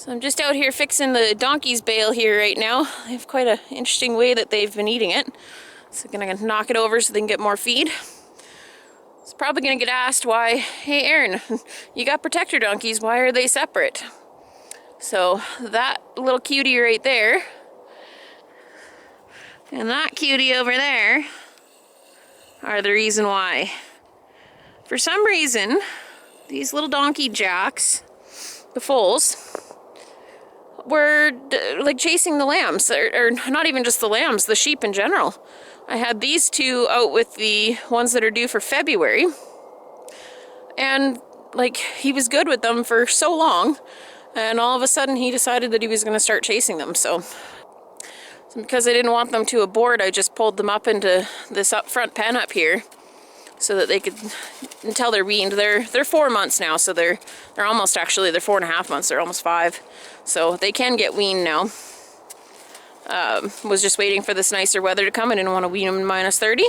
So I'm just out here fixing the donkey's bail here right now. They have quite an interesting way that they've been eating it. So I'm gonna knock it over so they can get more feed. It's probably gonna get asked why, hey Aaron, you got protector donkeys, why are they separate? So that little cutie right there and that cutie over there are the reason why. For some reason, these little donkey jacks, the foals, were like chasing the lambs, or not even just the lambs, the sheep in general. I had these two out with the ones that are due for February, and like he was good with them for so long, and all of a sudden he decided that he was going to start chasing them. So because I didn't want them to abort, I just pulled them up into this up front pen up here so that they could, until they're weaned. They're 4 months now, so they're almost, actually they're 4.5 months, they're almost 5. So they can get weaned now. Was just waiting for this nicer weather to come. I didn't want to wean them in -30.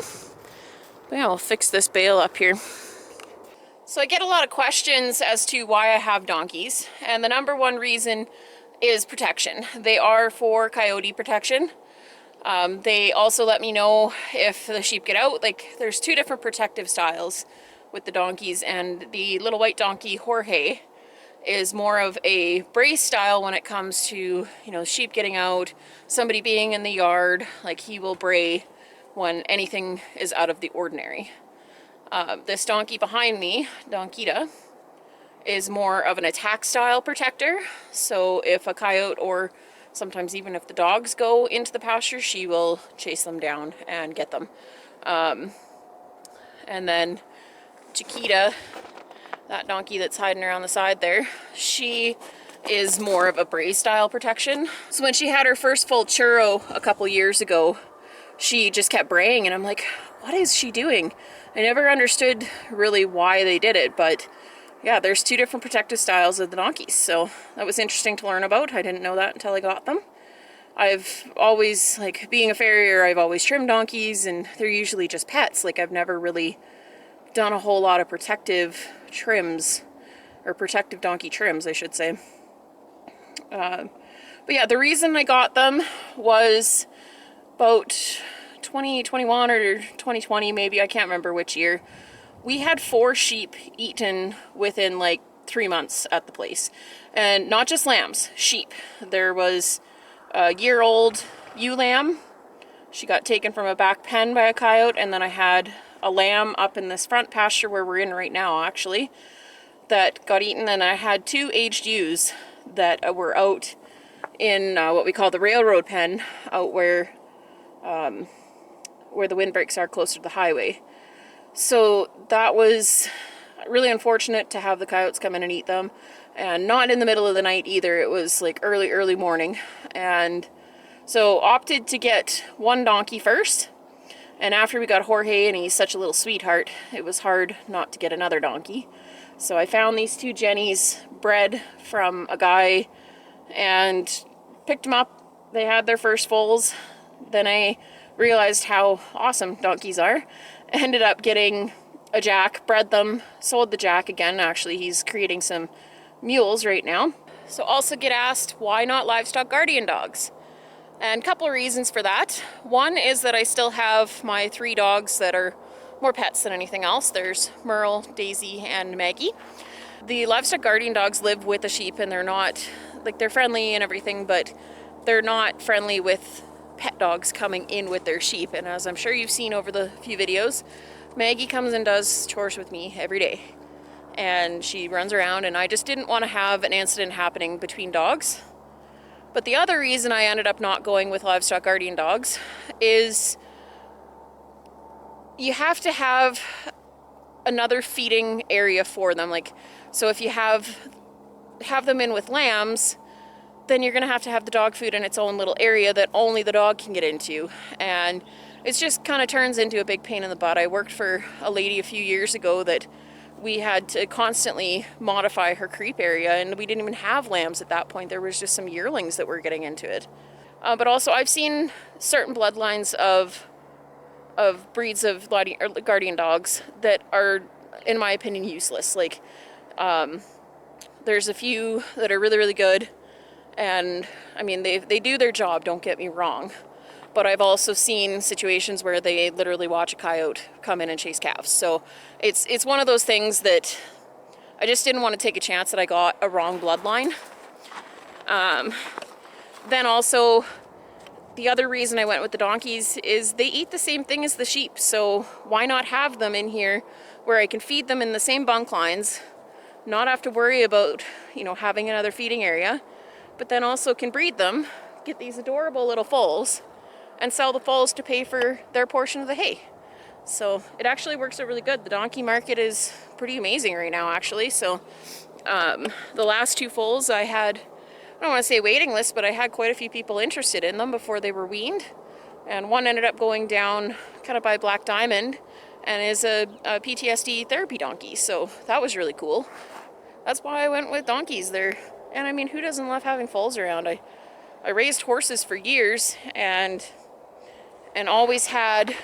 But yeah, we'll fix this bale up here. So I get a lot of questions as to why I have donkeys, and the number one reason is protection. They are for coyote protection. They also let me know if the sheep get out. Like, there's 2 different protective styles with the donkeys, and the little white donkey, Jorge, is more of a brace style when it comes to, you know, sheep getting out, somebody being in the yard. Like, he will bray when anything is out of the ordinary. This donkey behind me, Donkita, is more of an attack style protector. So if a coyote, or sometimes even if the dogs go into the pasture, she will chase them down and get them. And then Chiquita, that donkey that's hiding around the side there, she is more of a brace style protection. So when she had her first full churro a couple years ago, she just kept braying, and I'm like, what is she doing? I never understood really why they did it, but yeah, there's 2 different protective styles of the donkeys, so that was interesting to learn about. I didn't know that until I got them. I've always, like, being a farrier, I've always trimmed donkeys, and they're usually just pets. Like, I've never really done a whole lot of protective trims, or protective donkey trims, I should say. But yeah, the reason I got them was about 2021 or 2020, maybe, I can't remember which year. We had 4 sheep eaten within like 3 months at the place. And not just lambs, sheep. There was a year-old ewe lamb. She got taken from a back pen by a coyote, and then I had a lamb up in this front pasture where we're in right now, actually, that got eaten. And I had 2 aged ewes that were out in what we call the railroad pen, out where the windbreaks are closer to the highway. So that was really unfortunate to have the coyotes come in and eat them, and not in the middle of the night either. It was like early morning, and so opted to get 1 donkey first. And after we got Jorge, and he's such a little sweetheart, it was hard not to get another donkey. So I found these 2 Jennies bred from a guy and picked them up. They had their first foals. Then I realized how awesome donkeys are. Ended up getting a jack, bred them, sold the jack again. Actually, he's creating some mules right now. So also get asked, why not livestock guardian dogs? And a couple of reasons for that. One is that I still have my 3 dogs that are more pets than anything else. There's Merle, Daisy, and Maggie. The livestock guardian dogs live with the sheep, and they're not, like, they're friendly and everything, but they're not friendly with pet dogs coming in with their sheep. And as I'm sure you've seen over the few videos, Maggie comes and does chores with me every day, and she runs around, and I just didn't want to have an incident happening between dogs. But the other reason I ended up not going with livestock guardian dogs is you have to have another feeding area for them. Like, so if you have them in with lambs, then you're going to have the dog food in its own little area that only the dog can get into. And it just kind of turns into a big pain in the butt. I worked for a lady a few years ago that we had to constantly modify her creep area, and we didn't even have lambs at that point. There was just some yearlings that were getting into it. But also I've seen certain bloodlines of breeds of guardian dogs that are, in my opinion, useless. Like, there's a few that are really, really good. And I mean, they do their job, don't get me wrong. But I've also seen situations where they literally watch a coyote come in and chase calves. So it's one of those things that I just didn't want to take a chance that I got a wrong bloodline. Then also, the other reason I went with the donkeys is they eat the same thing as the sheep. So why not have them in here where I can feed them in the same bunk lines, not have to worry about, you know, having another feeding area, but then also can breed them, get these adorable little foals, and sell the foals to pay for their portion of the hay. So it actually works out really good. The donkey market is pretty amazing right now, actually. So the last 2 foals I had, I don't want to say waiting list, but I had quite a few people interested in them before they were weaned. And one ended up going down kind of by Black Diamond and is a PTSD therapy donkey. So that was really cool. That's why I went with donkeys there. And I mean, who doesn't love having foals around? I raised horses for years and always had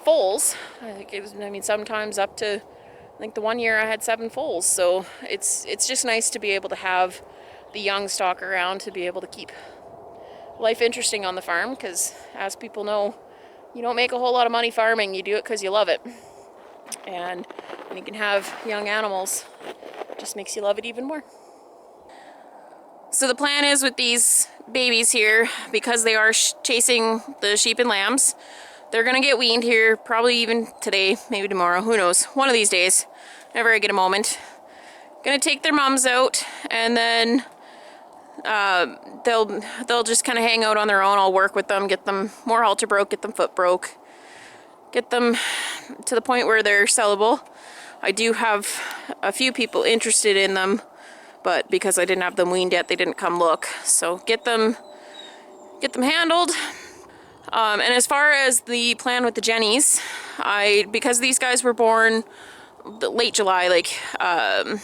foals. I think it was, I mean, sometimes up to, I think the one year I had 7 foals. So it's just nice to be able to have the young stock around to be able to keep life interesting on the farm, because as people know, you don't make a whole lot of money farming. You do it because you love it. And when you can have young animals, it just makes you love it even more. So the plan is with these babies here, because they are chasing the sheep and lambs, they're gonna get weaned here probably even today, maybe tomorrow, who knows, one of these days, whenever I get a moment. Gonna take their mums out, and then they'll just kind of hang out on their own. I'll work with them, get them more halter broke, get them foot broke, get them to the point where they're sellable. I do have a few people interested in them, but because I didn't have them weaned yet, they didn't come look. So get them handled. And as far as the plan with the Jennies, because these guys were born late July, like I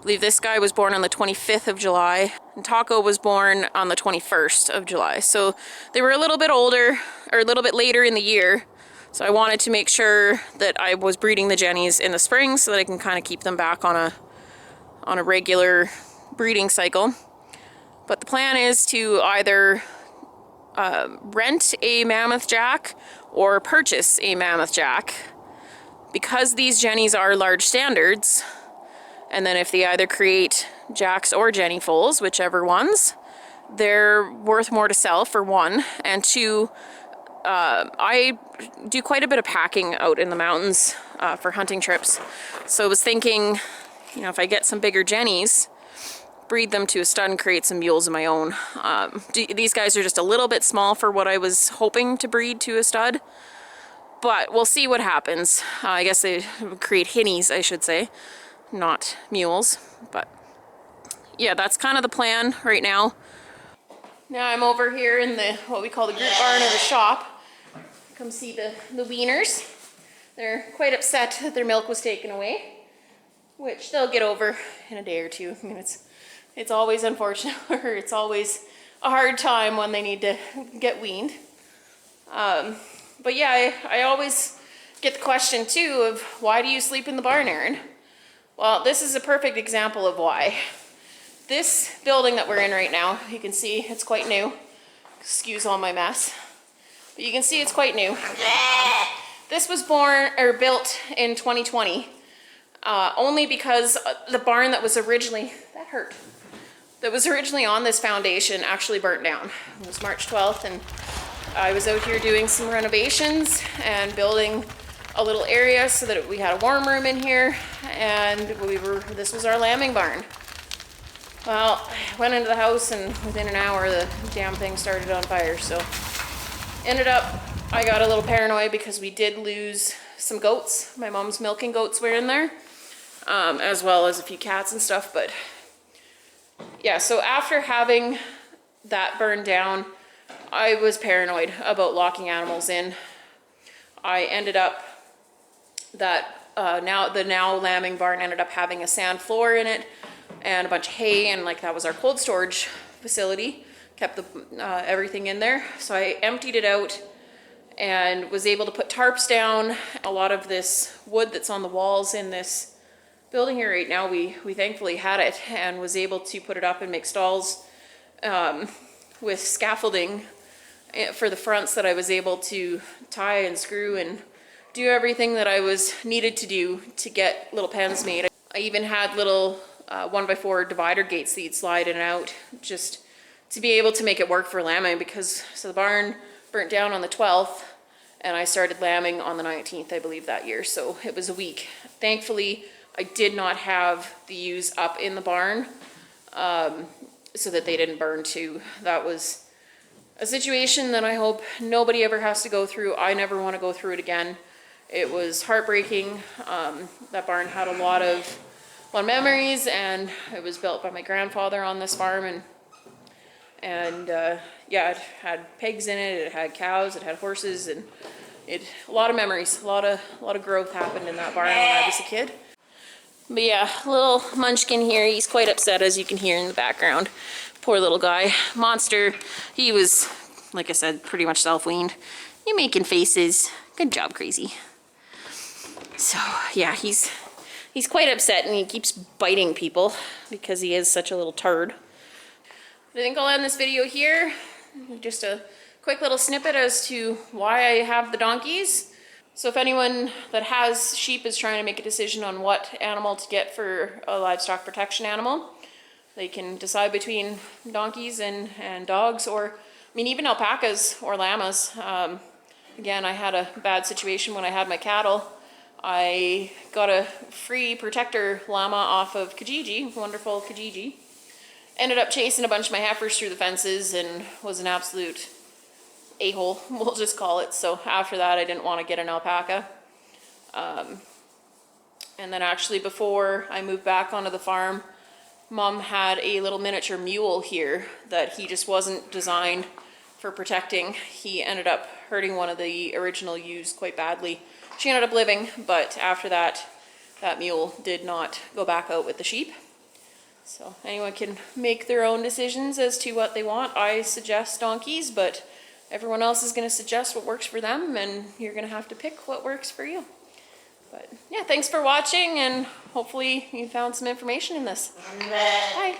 believe this guy was born on the 25th of July, and Taco was born on the 21st of July. So they were a little bit older, or a little bit later in the year. So I wanted to make sure that I was breeding the Jennies in the spring so that I can kind of keep them back on a regular breeding cycle. But the plan is to either rent a mammoth jack or purchase a mammoth jack. Because these Jennies are large standards, and then if they either create jacks or Jenny foals, whichever ones, they're worth more to sell, for one. And 2, I do quite a bit of packing out in the mountains for hunting trips. So I was thinking, you know, if I get some bigger Jennies, breed them to a stud and create some mules of my own. These guys are just a little bit small for what I was hoping to breed to a stud, but we'll see what happens. I guess they create hinnies, I should say, not mules. But yeah, that's kind of the plan right now. Now I'm over here in the what we call the group barn of the shop. Come see the weaners. They're quite upset that their milk was taken away, which they'll get over in a day or 2. I mean, it's always unfortunate, or it's always a hard time when they need to get weaned. But yeah, I always get the question too of, why do you sleep in the barn, Erin? Well, this is a perfect example of why. This building that we're in right now, you can see it's quite new. Excuse all my mess. But you can see it's quite new. This was built in 2020, only because the barn that was originally, that was originally on this foundation actually burnt down. It was March 12th, and I was out here doing some renovations and building a little area so that we had a warm room in here, and this was our lambing barn. Well, I went into the house, and within an hour the damn thing started on fire. So ended up, I got a little paranoid because we did lose some goats. My mom's milking goats were in there, as well as a few cats and stuff. But yeah, so after having that burned down, I was paranoid about locking animals in. I ended up that the now lambing barn ended up having a sand floor in it and a bunch of hay, and like that was our cold storage facility. Kept everything in there. So I emptied it out and was able to put tarps down. A lot of this wood that's on the walls in this building here right now, we thankfully had it and was able to put it up and make stalls with scaffolding for the fronts that I was able to tie and screw and do everything that I was needed to do to get little pens made. I even had little 1x4 divider gates that you'd slide in and out just to be able to make it work for lambing, because so the barn burnt down on the 12th and I started lambing on the 19th, I believe, that year. So it was a week. Thankfully, I did not have the ewes up in the barn so that they didn't burn too. That was a situation that I hope nobody ever has to go through. I never want to go through it again. It was heartbreaking. That barn had a lot of memories, and it was built by my grandfather on this farm, and yeah, it had pigs in it, it had cows, it had horses, and a lot of memories, a lot of growth happened in that barn when I was a kid. But yeah, little munchkin here, he's quite upset, as you can hear in the background. Poor little guy. Monster, he was, like I said, pretty much self-weaned. You're making faces. Good job, Crazy. So yeah, he's quite upset, and he keeps biting people because he is such a little turd. I think I'll end this video here. Just a quick little snippet as to why I have the donkeys. So if anyone that has sheep is trying to make a decision on what animal to get for a livestock protection animal, they can decide between donkeys and dogs, or I mean even alpacas or llamas. Again, I had a bad situation when I had my cattle. I got a free protector llama off of Kijiji, wonderful Kijiji. Ended up chasing a bunch of my heifers through the fences and was an absolute a-hole, we'll just call it. So after that, I didn't want to get an alpaca. And then actually before I moved back onto the farm, Mom had a little miniature mule here that he just wasn't designed for protecting. He ended up hurting one of the original ewes quite badly. She ended up living, but after that, that mule did not go back out with the sheep. So anyone can make their own decisions as to what they want. I suggest donkeys, but everyone else is going to suggest what works for them, and you're going to have to pick what works for you. But yeah, thanks for watching, and hopefully you found some information in this. Bye.